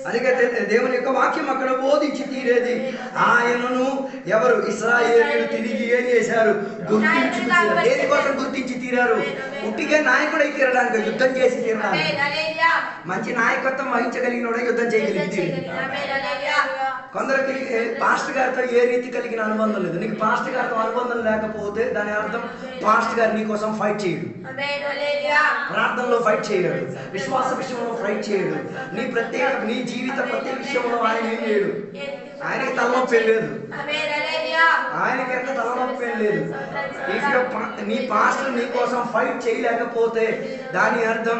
అందుకే దేవుని యొక్క వాక్యం అక్కడ బోధించి తీరేది. ఆయనను ఎవరు ఇశ్రాయేలీయులు తిరిగి ఏం చేశారు, గుర్తించి తీరారు. దేనికోసం గుర్తించి తీరారు? ఉట్టిగా నాయకుడై తీరడానికి, యుద్ధం చేసి తీరడానికి. మంచి నాయకత్వం వహించగలిగిన యుద్ధం చేయగలిగి. కొందరికి పాస్టర్ గారితో ఏ రీతి కలిగిన అనుబంధం లేదు. నీకు పాస్టర్ గారితో అనుబంధం లేకపోతే దాని అర్థం పాస్టర్ గారు నీ కోసం ఫైట్ చేయడు, ప్రార్థనలో ఫైట్ చేయడు, విశ్వాస విషయంలో ఫైట్ చేయడు, నీ జీవిత ప్రతి విషయంలో ఆయన ఏం చేయడు. ఆయనకి తలనొప్పి లేదు, ఆయనకి ఎంత తలనొప్పి లేదు. నీ పాస్టర్ నీ కోసం ఫైట్ చేయలేకపోతే దాని అర్థం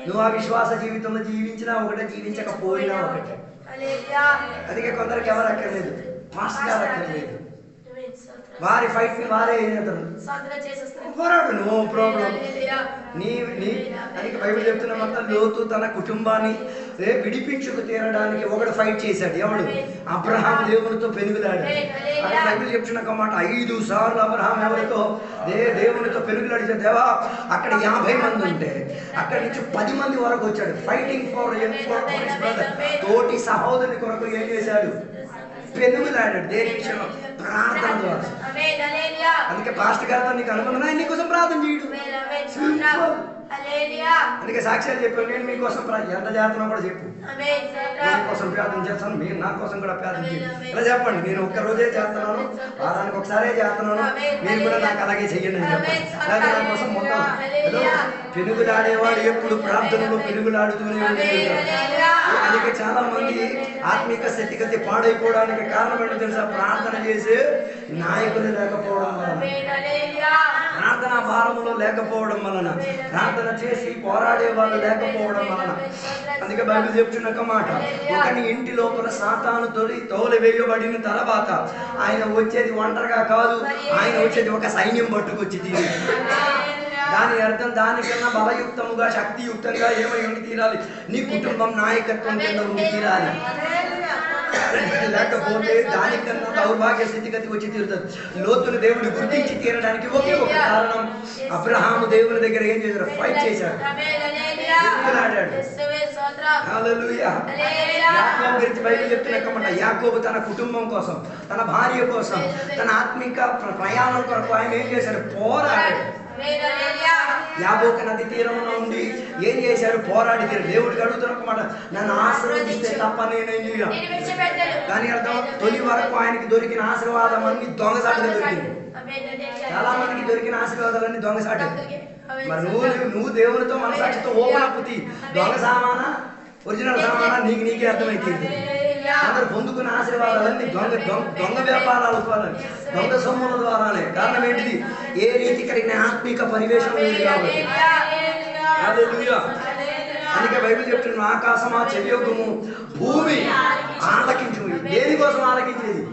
నువ్వు ఆ విశ్వాస జీవితంలో జీవించినా ఒకటే, జీవించకపోయినా ఒకటే. అందుకే కొందరికి ఎవరు అక్కర్లేదు, పాస్టర్ గారు అక్కర్లేదు. వారి ఫైట్ ని వారే పోరాడు, నో ప్రాబ్లం. అందుకే బైబిల్ చెప్తున్నమాట, లోతు తన కుటుంబాన్ని విడిపించుకు తీరడానికి ఒకడు ఫైట్ చేశాడు. ఎవడు? అబ్రహాం దేవునితో పెనుగులాడు. అది బైబిల్ చెప్తున్న మాట, 5 సార్లు అబ్రహాం ఎవరితో దేవునితో పెనుగులాడితే, దేవా అక్కడ 50 మంది ఉంటే అక్కడి నుంచి 10 మంది వరకు వచ్చాడు. ఫైటింగ్ ఫర్ బ్రదర్, తోటి సహోదరుని కొరకు ఏం చేశాడు? పెనుగులాడాడు. దేని విషయంలో? ప్రార్థన ద్వారా. అందుకే పాస్టర్ గారితో నీకు అనుబంధం, ఆయన నీకోసం ప్రార్థన చేయడు. అందుకే సాక్ష్యాలు చెప్పాను, నేను మీకోసం ఎంత చేస్తున్నా కూడా చెప్పు, మీకోసం ప్రార్థన చేస్తాను, మీరు నా కోసం కూడా ప్రార్థన చేయండి. ఇలా చెప్పండి, నేను ఒక్క రోజే చేస్తున్నాను, వారానికి ఒకసారే చేస్తున్నాను, మీరు కూడా నాకు అలాగే చెయ్యండి అని చెప్పండి. లేదా నా కోసం మొత్తం ఏదో పెనుగులాడేవాడు ఎప్పుడు ప్రార్థనలో పెనుగులాడుతూనే ఉండేది. అందుకే చాలా మంది ఆత్మీక స్థితిగతి పాడైపోవడానికి కారణం ఏంటో తెలుసా? ప్రార్థన చేసే నాయకులు లేకపోవడం వలన, ప్రార్థన భారములో లేకపోవడం వలన, ప్రార్థన చేసి పోరాడే వాళ్ళు లేకపోవడం వలన. అందుకే బైబిల్ చెప్తున్న మాట, ఒకని ఇంటి లోపల సాతాను తోలివేయబడిన తర్వాత ఆయన వచ్చేది ఒంటరిగా కాదు, ఆయన వచ్చేది ఒక సైన్యం పట్టుకొచ్చి తీరి. దాని అర్థం దానికన్నా బలయుక్తముగా శక్తియుక్తంగా ఏమై ఉండి తీరాలి? నీ కుటుంబం నాయకత్వం కింద ఉండి తీరాలి. లేకపోతే దానికన్నా దౌర్భాగ్య స్థితిగతి వచ్చి తీరుతుంది. లోతును దేవుడు గుర్తించి తీరడానికి ఒకే ఒక కారణం, అబ్రహాము దేవుని దగ్గర ఏం చేశారు? ఫైట్ చేశాడు, యాకోబు గురించి బైబిల్ చెప్తున్నమాట, యాకోబు తన కుటుంబం కోసం, తన భార్య కోసం, తన ఆత్మిక ప్రయాణం కొరకు ఆయన ఏం చేశాడు? పోరాడాడు. యాబోకు నది తీరంలో ఉండి ఏం చేశారు? పోరాడి తీరు. దేవుడికి అడుగుతున్నమాట, నన్ను ఆశీర్వదిస్తే తప్ప నేనేం చేయను. దాని అర్థం తొలి వరకు ఆయనకి దొరికిన ఆశీర్వాదం అన్ని దొంగసాటుగా దొరికింది. చాలా మందికి దొరికిన ఆశీర్వాదాలన్నీ దొంగసాటే. మరి నువ్వు దేవునితో మనసాక్షితో ఓపెనప్పుతి దొంగ సామానా ఒరిజినల్ సామానా నీకే అర్థమైతుంది. అందరు పొందుకున్న ఆశీర్వాదాలన్నీ దొంగ వ్యాపారాల ద్వారా, దొంగ సొమ్ముల ద్వారానే. కారణం ఏంటిది? ఏ రీతి కలిగిన ఆత్మీక పరివేశం లేదు కాబట్టి. అందుకే బైబిల్ చెప్తున్న, ఆకాశమా చెవియొగ్గుము, భూమి ఆలకించు. దేనికోసం ఆలకించేది?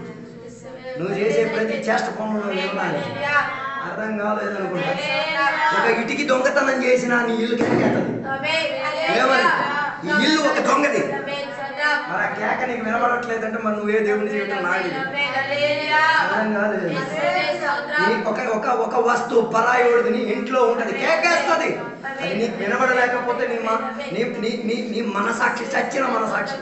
నువ్వు చేసే ప్రతి చేష్ట పనులు వినాలి. అర్థం కాలేదనుకుంటా. ఒక ఇటుకి దొంగతనం చేసినా నీ ఇల్లు కెక్కేస్తుంది. ఏమని? ఈ ఇల్లు ఒక దొంగది. మరి ఆ కేక నీకు వినబడట్లేదంటే మరి నువ్వే దేవుని చేయటం నాది. అర్థం కాలేదు. ఒక వస్తువు పరాయోడిది నీ ఇంట్లో ఉంటది, కేకేస్తుంది. అది నీకు వినబడలేకపోతే నీ మనసాక్షి చచ్చిన మనసాక్షి.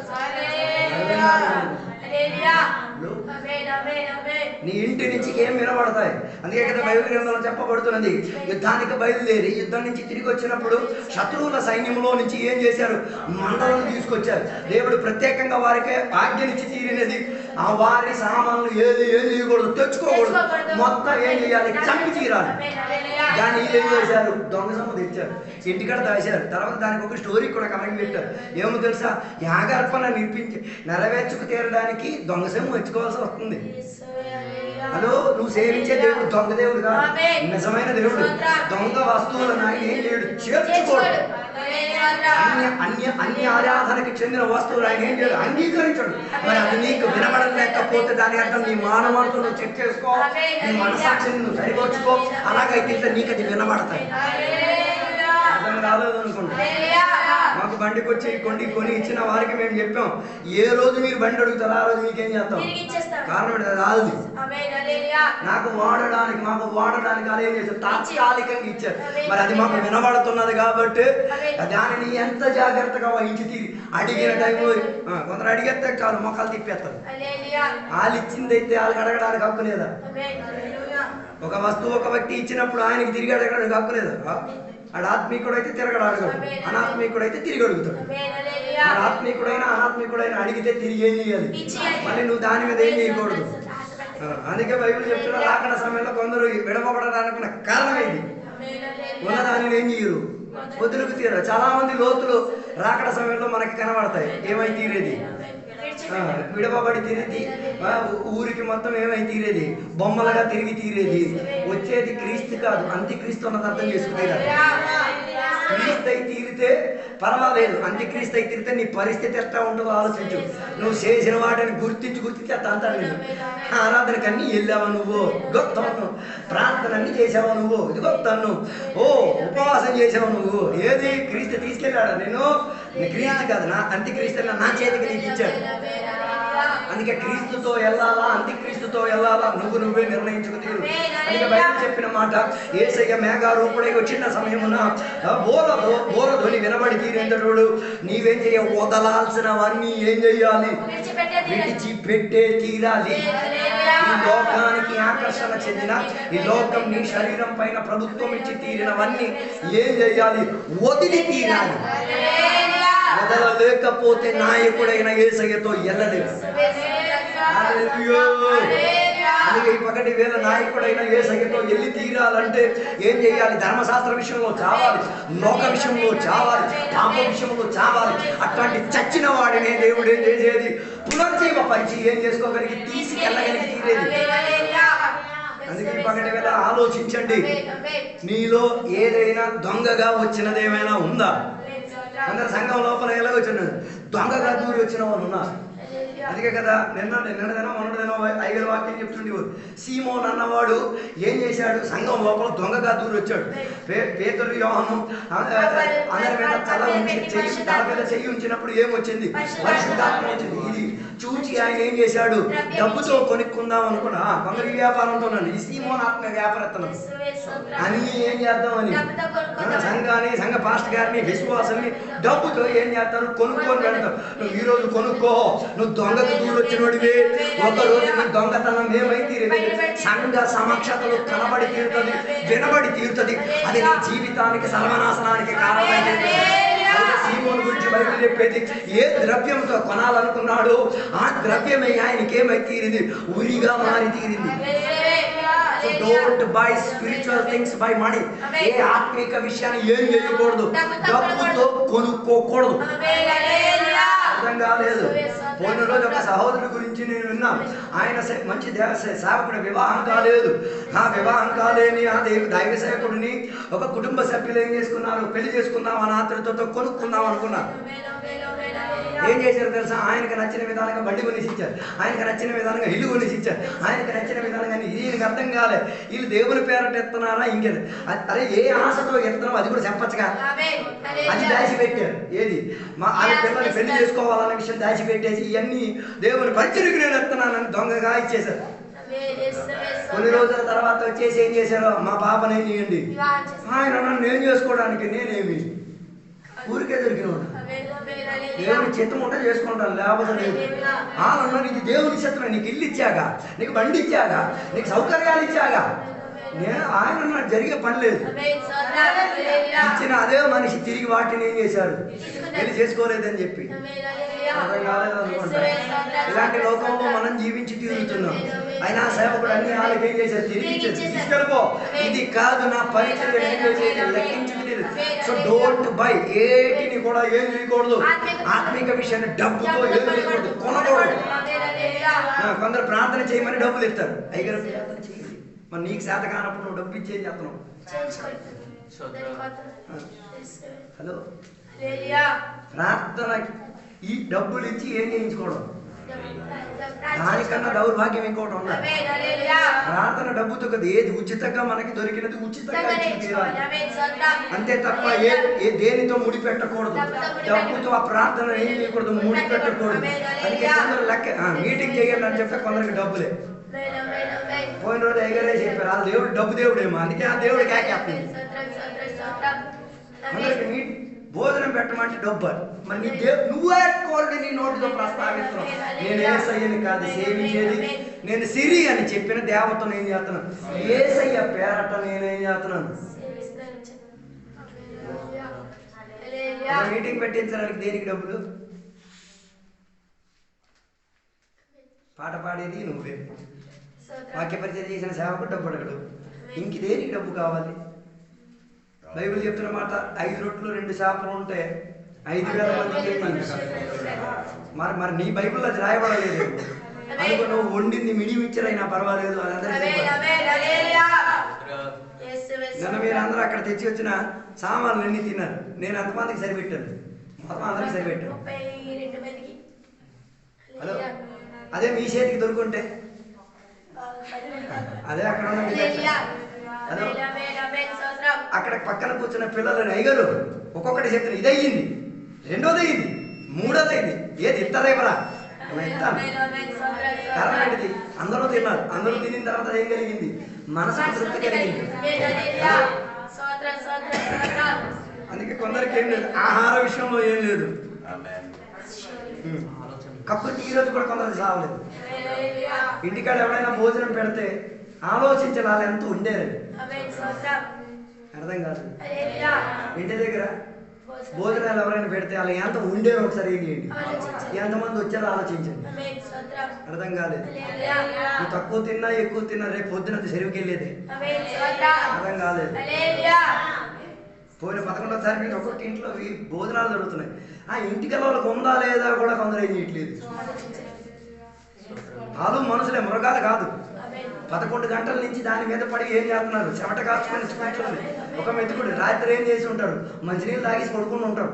నీ ఇంటి నుంచి ఏం వినబడతాయి? అందుకే కదా బైబిల్ గ్రంథంలో చెప్పబడుతున్నది, యుద్ధానికి బయలుదేరి యుద్ధం నుంచి తిరిగి వచ్చినప్పుడు శత్రువుల సైన్యంలో నుంచి ఏం చేశారు? మంటలను తీసుకొచ్చారు. దేవుడు ప్రత్యేకంగా వారికి ఆజ్ఞనిచ్చి తీరినది ఆ వారి సామాన్లు ఏది ఏం చేయకూడదు, తెచ్చుకోకూడదు, మొత్తం ఏం చేయాలి, చంపి తీరాలి. దాన్ని వీళ్ళు ఏం చేశారు, దొంగ సొమ్ము తెచ్చారు, ఇంటికాడ దాచారు. తర్వాత దానికి ఒక స్టోరీ కూడా కమెంట్ పెట్టారు. ఏమో తెలుసా, యాగార్పణ నెరవేర్చుకు తీరడానికి దొంగ సొమ్ము తెచ్చుకోవాల్సి వస్తుంది. హలో, నువ్వు సేవించే దేవుడు దొంగ దేవుడు కాదు, నిజమైన దేవుడు. దొంగ వస్తువులను ఆయన ఏం చేయడు, చేర్చుకోడు. అన్య ఆరాధనకి చెందిన వస్తువులు ఆయన ఏం చేయడు, అంగీకరించడు. మరి అది నీకు వినబడలేకపోతే దాని అర్థం నీ మానవాళితో నువ్వు చెక్ చేసుకో, నీ మనసాక్షిని నువ్వు సరిపరుచుకో. అలాగైతే నీకు అది వినబడతాయి. అర్థం రాలేదు అనుకుంటా. మాకు బండికి వచ్చి కొని ఇచ్చిన వారికి మేము చెప్పాం, ఏ రోజు మీరు బండి అడుగుతారో ఆ రోజు మీకేం చేస్తాం. కారణం రాదు, మాకు వాడడానికి అలా ఏం చేశారు, తాత్కాలికంగా ఇచ్చారు. మరి అది మాకు వినబడుతున్నది కాబట్టి దానిని ఎంత జాగ్రత్తగా వహించి తీరి అడిగిన టైంలో కొందరు అడిగేస్తే కాదు మొక్కలు తిప్పేస్తారు. వాళ్ళు ఇచ్చింది అయితే వాళ్ళకి అడగడానికి హక్కు లేదా? ఒక వస్తువు ఒక వ్యక్తి ఇచ్చినప్పుడు ఆయనకి తిరిగి అడగడానికి హక్కు లేదా? ఆడు ఆత్మీకుడు అయితే తిరగడు, అడగడు. అనాత్మీకుడు అయితే తిరిగి అడుగుతాడు. ఆత్మీకుడైనా అనాత్మీకుడైనా అడిగితే తిరిగి ఏం చేయాలి, మళ్ళీ నువ్వు దాని మీద ఏం చేయకూడదు. అందుకే బైబిల్ చెప్తున్నా, రాకడ సమయంలో కొందరు విడవబడడానికి కారణం ఏంటి, ఉన్న దానిని ఏం చేయరు, వదులుకు తీరరు. చాలా మంది లోతులు రాకడ సమయంలో మనకి కనబడతాయి. ఏమై తీరేది, విడవబడి తీరేది, ఊరికి మొత్తం ఏమై తీరేది, బొమ్మలుగా తిరిగి తీరేది. వచ్చేది క్రీస్తు కాదు, అంత్యక్రీస్తు అన్నది అర్థం చేసుకునేది. క్రీస్తు అయి తీరితే పర్వాలేదు, అంత్యక్రీస్తు అయి తీరితే నీ పరిస్థితి ఎట్లా ఉంటుందో ఆలోచించు. నువ్వు చేసిన వాటిని గుర్తించి అంటాను నేను. ఆరాధనకి అన్ని వెళ్ళావా నువ్వు, గొప్పను. ప్రార్థన అన్ని చేసావా నువ్వు, ఇది గొప్పను. ఓ ఉపవాసం చేసావు నువ్వు, ఏది క్రీస్తు తీసుకెళ్ళాడా నేను? క్రీస్తు కాదు, నా అంత్యక్రీస్తు నా చేతికి నీకు ఇచ్చాడు. అందుకే క్రీస్తుతో వెళ్ళాలా అంత్యక్రీస్తుతో వెళ్ళాలా నువ్వే నిర్ణయించుకు తీరు. అందుకే బైబిల్ చెప్పిన మాట, యేసయ్య మేఘారూపుడై వచ్చిన సమయమున బోరధ్వని వినబడి తీరేంద్రుడు నీవేం చేయ, వదలాల్సినవన్నీ ఏం చెయ్యాలి, విడిచిపెట్టే తీరాలి. ఈ లోకానికి ఆకర్షణ చెందిన, ఈ లోకం నీ శరీరం పైన ప్రభుత్వం ఇచ్చి తీరినవన్నీ ఏం చెయ్యాలి, వదిలి తీరాలి. వదలలేకపోతే నాయకుడైన యేసయ్యతో వెళ్ళలేదు. అందుకే ఈ పగటి వేళ నాయకుడైన యేసయ్యతో వెళ్ళి తీరాలంటే ఏం చేయాలి, ధర్మశాస్త్ర విషయంలో చావాలి, లోక విషయంలో చావాలి, పాప విషయంలో చావాలి. అట్లాంటి చచ్చిన వాడినే దేవుడు ఏం చేసేది, పునర్జీవపరిచి ఏం చేసుకోగలిగి తీసుకెళ్ళగలిగి తీరేది. అందుకే ఈ పగటి వేళ ఆలోచించండి, నీలో ఏదైనా దొంగగా వచ్చినదేమైనా ఉందా? అందరు సంఘం లోపల ఎలా వచ్చిన దొంగగా దూరి వచ్చిన వాళ్ళు ఉన్నారు. అందుకే కదా నిన్నదనో మొన్నదనో ఐగల వాక్యం చెప్తుండేవారు. సీమోన్ అన్నవాడు ఏం చేశాడు, సంఘం లోపల దొంగగా దూరి వచ్చాడు. పేతురు యోహాను అందరి మీద తల మీద చెయ్యి ఉంచినప్పుడు ఏమొచ్చింది, పరిశుద్ధాత్మ వచ్చింది. ఇది చూచి ఆయన ఏం చేశాడు, డబ్బుతో కొనుక్కుందాం అనుకున్నా. కొందరు ఈ వ్యాపారంతో ఈ సీమోన్ ఆత్మ వ్యాపారత్తనం అన్ని ఏం చేద్దామని సంఘాన్ని, సంఘ పాస్టర్ గారిని, విశ్వాసాన్ని డబ్బుతో ఏం చేస్తారు, కొనుక్కొని వెళ్తారు. నువ్వు ఈ రోజు కొనుక్కో, నువ్వు దొంగకు దూరొచ్చినోడివే. ఒక రోజు నీ దొంగతనం ఏమై తీరేది, సంఘ సమక్షతలు కనబడి తీరుతుంది, వినబడి తీరుతుంది. అది నీ జీవితానికి సర్వనాశనానికి కారణమైంది. సీమోను గురించి బైబిల్ చెప్పేది, ఏ ద్రవ్యంతో కొనాలనుకున్నాడు ఆ ద్రవ్యమే ఆయనకి ఏమై తీరింది, ఉరిగా మారి తీరింది. Don't buy spiritual things buy money. ఏ ఆత్మిక విషయాన్ని ఏం చేయకూడదు, డబ్బుతో కొనుక్కోకూడదు. అర్థం కాలేదు. పోయిన రోజు ఒక సహోదరుడి గురించి నేను విన్నాను. ఆయన మంచి సేవకుడు, వివాహం కాలేదు. ఆ వివాహం కాలేని ఆ దైవ సేవకుడిని ఒక కుటుంబ సభ్యులు ఏం చేసుకున్నారు, పెళ్లి చేసుకుందాం అని ఆతృతతో కొనుక్కుందాం అనుకున్నారు. ఏం చేశారు తెలుసా, ఆయనకు నచ్చిన విధానంగా బండి కొనేసి ఇచ్చారు, ఆయనకు నచ్చిన విధానంగా ఇల్లు కొనేసి ఇచ్చారు, ఆయనకు నచ్చిన విధానంగా. ఈయనకి అర్థం కాలే, వీళ్ళు దేవుని పేరట ఎత్తున్నారా ఇంకేది. అరే ఏ ఆశతో ఎత్తున్నాం అది కూడా చెప్పచ్చుగా. అది దాచిపెట్టారు. ఏది ఆయన పిల్లల్ని పెళ్లి చేసుకోవాలన్న విషయం దాచిపెట్టేసి ఇవన్నీ దేవుని పరిచయకు నేను ఎత్తున్నానని దొంగగా ఇచ్చేశారు. కొన్ని రోజుల తర్వాత వచ్చేసి ఏం చేశారు, మా పాపని ఏం చేయండి, ఆయన నన్ను నేను చేసుకోవడానికి నేనేమి ఊరికే దొరికిన దేవుని చిత్తం ఉంటే చేసుకుంటాను, లేకపోతే లేదు. నీకు దేవుని చిత్రం, నీకు ఇల్లు ఇచ్చాగా, నీకు బండి ఇచ్చాగా, నీకు సౌకర్యాలు ఇచ్చాగా, ఆయన నాకు జరిగే పని లేదు. ఇచ్చిన అదే మనిషి తిరిగి వాటిని ఏం చేశారు, పెళ్లి చేసుకోలేదని చెప్పి. అర్థం కాలేదు అనుకుంటా. ఇలాంటి లోకంలో మనం జీవించి తిరుగుతున్నాం. అయినా సేవకుడు అన్ని వాళ్ళకి ఏం చేశారు, తిరిగి తీసుకెళ్ళిపో, ఇది కాదు నా పరిచయం లెక్కించుకునేది. సో డోంట్ బై, ఏటిని కూడా ఏం చేయకూడదు, ఆత్మిక విషయాన్ని డబ్బుతో ఏం చేయకూడదు, కొనకూడదు. కొందరు ప్రార్థన చేయమని డబ్బులు ఇస్తారు. అయ్యగారు ప్రార్థన చేయండి, మరి నీకు శాత కానప్పుడు నువ్వు డబ్బు ఇచ్చేది చేస్తున్నావు. హలో, ప్రార్థన ఈ డబ్బులు ఇచ్చి ఏం చేయించుకోవడం, దానికన్నా దౌర్భాగ్యం ఇంకోటి ఉందా? ప్రార్థన డబ్బుతో కదా, ఏది ఉచితంగా మనకి దొరికినది ఉచితంగా తీరాలి అంతే తప్ప ఏ దేనితో ముడి పెట్టకూడదు. డబ్బుతో ఆ ప్రార్థన ఏం చేయకూడదు, ముడి పెట్టకూడదు. అందుకే కొందరు లెక్క మీటింగ్ చేయాలని చెప్తే కొందరికి డబ్బులే. పోయిన రోజు అయ్యగారే చెప్పారు, ఆ దేవుడు డబ్బు దేవుడేమో, అందుకే ఆ దేవుడు కేకేస్తుంది. అందరికి భోజనం పెట్టమంటే డబ్బు, మరి నీ నువ్వే కోరిని నీ నోటితో ప్రస్తావిస్తున్నావు. నేను ఏసయ్యని కాదు సేవించేది, నేను సిరి అని చెప్పిన దేవతను ఏం చేస్తున్నాను, ఏసయ్య పేరట నేనేం చేస్తున్నాను. మీటింగ్ పెట్టించడానికి దేనికి డబ్బులు? పాట పాడేది నువ్వే, వాక్య పరిచయం చేసిన సేవకు డబ్బు అడగడు, ఇంక దేనికి డబ్బు కావాలి? బైబిల్ చెప్తున్న మాట, 5 రొట్టెలు 2 చేపలు ఉంటే 5,000 మందికి. మరి నీ బైబిల్లో అది రాయబడలేదు అనుకో, నువ్వు వండింది మిడియం ఇచ్చారైనా పర్వాలేదు. నిన్న మీరు అందరూ అక్కడ తెచ్చి వచ్చిన సామాన్లు అన్ని తిన్నారు, నేను ఎంతమందికి సరిపెట్టాను? మొత్తం అందరికి సరిపెట్టాను. హలో, అదే మీ చేతికి దొరుకుంటే అదే అక్కడ హలో, అక్కడ పక్కన కూర్చున్న పిల్లలని అయ్యగారు ఒక్కొక్కటి చెప్తున్నా, ఇది అయ్యింది, రెండోది అయ్యింది, మూడోది అయింది, ఏది ఇస్తారేమరా ఇస్తాను. కారణం ఏంటిది? అందరూ తిన్నారు, అందరూ తినిన తర్వాత ఏం కలిగింది, మనసు తృప్తి కలిగింది. అందుకే కొందరికి ఏం లేదు, ఆహార విషయంలో ఏం లేదు. కప్పుడు ఈ రోజు కూడా కొందరు సావలేదు. ఇంటికాడ ఎవరైనా భోజనం పెడితే ఆలోచించాలి వాళ్ళు ఎంత ఉండేరని. అర్థం కాదు. ఇంటి దగ్గర భోజనాలు ఎవరైనా పెడితే వాళ్ళు ఎంత ఉండేవి ఒకసారి ఏం చేయండి, ఎంతమంది వచ్చారో ఆలోచించండి. అర్థం కాలేదు. నువ్వు తక్కువ తిన్నా ఎక్కువ తిన్నా రేపు పొద్దున చెరువుకి వెళ్ళేది. అర్థం కాలేదు. పోయిన 11వ తారీఖు ఒక్కొక్క ఇంట్లో భోజనాలు జరుగుతున్నాయి. ఆ ఇంటికి వాళ్ళకి ఉందా లేదా కూడా కొందరు ఏం చేయట్లేదు. వాళ్ళు మనుషులే, మృగాలు కాదు. 11 గంటల నుంచి దాని మీద పడి ఏం చేస్తున్నారు, చెమట కాచుకొని కూర్చొని ఒక మెతుకుడు రాత్రి ఏం చేసి ఉంటారు, మంచినీళ్ళు తాగేసి పడుకుని ఉంటారు.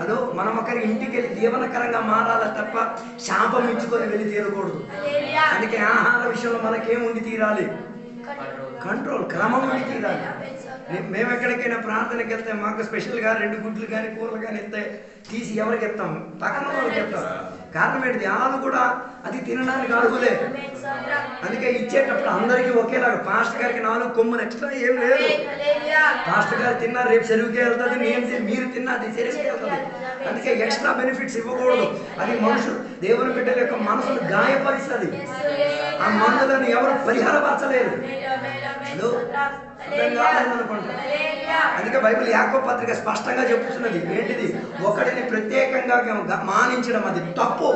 అదో మనం ఒకరి ఇంటికి వెళ్ళి దీవనకరంగా మారాలి తప్ప శాపం ఇచ్చుకొని వెళ్ళి తీరకూడదు. అందుకే ఆహార విషయంలో మనకేం ఉండి తీరాలి, కంట్రోల్, క్రమం ఉండి తీరాలి. మేము ఎక్కడికైనా ప్రార్థనకి వెళ్తే మాకు స్పెషల్గా 2 గుడ్లు కానీ కూరలు కానీ ఇస్తే తీసి ఎవరికి ఇస్తాం, పక్కన వాళ్ళకి ఇస్తాం. కారణం ఏంటిది, వాళ్ళు కూడా అది తినడానికి అర్హులే. అందుకే ఇచ్చేటప్పుడు అందరికీ ఒకేలాగా, పాస్టర్ గారికి 4 కొమ్ములు ఎక్స్ట్రా ఏం లేదు. పాస్టర్ గారు తిన్నా రేపు చెరువుకి వెళ్తుంది, మీరు తిన్నా అది చెరువుకి వెళ్తుంది. అందుకే ఎక్స్ట్రా బెనిఫిట్స్ ఇవ్వకూడదు. అది మనుషులు దేవుని బిడ్డల యొక్క మనసును గాయపరుస్తుంది. ఆ మందులను ఎవరు పరిహారపరచలేరు. అనుకుంటా. అందుకే బైబిల్ యాకోబు పత్రిక స్పష్టంగా చెప్తున్నది ఏంటిది, ఒకడిని ప్రత్యేకంగా మానించడం అది తప్పు.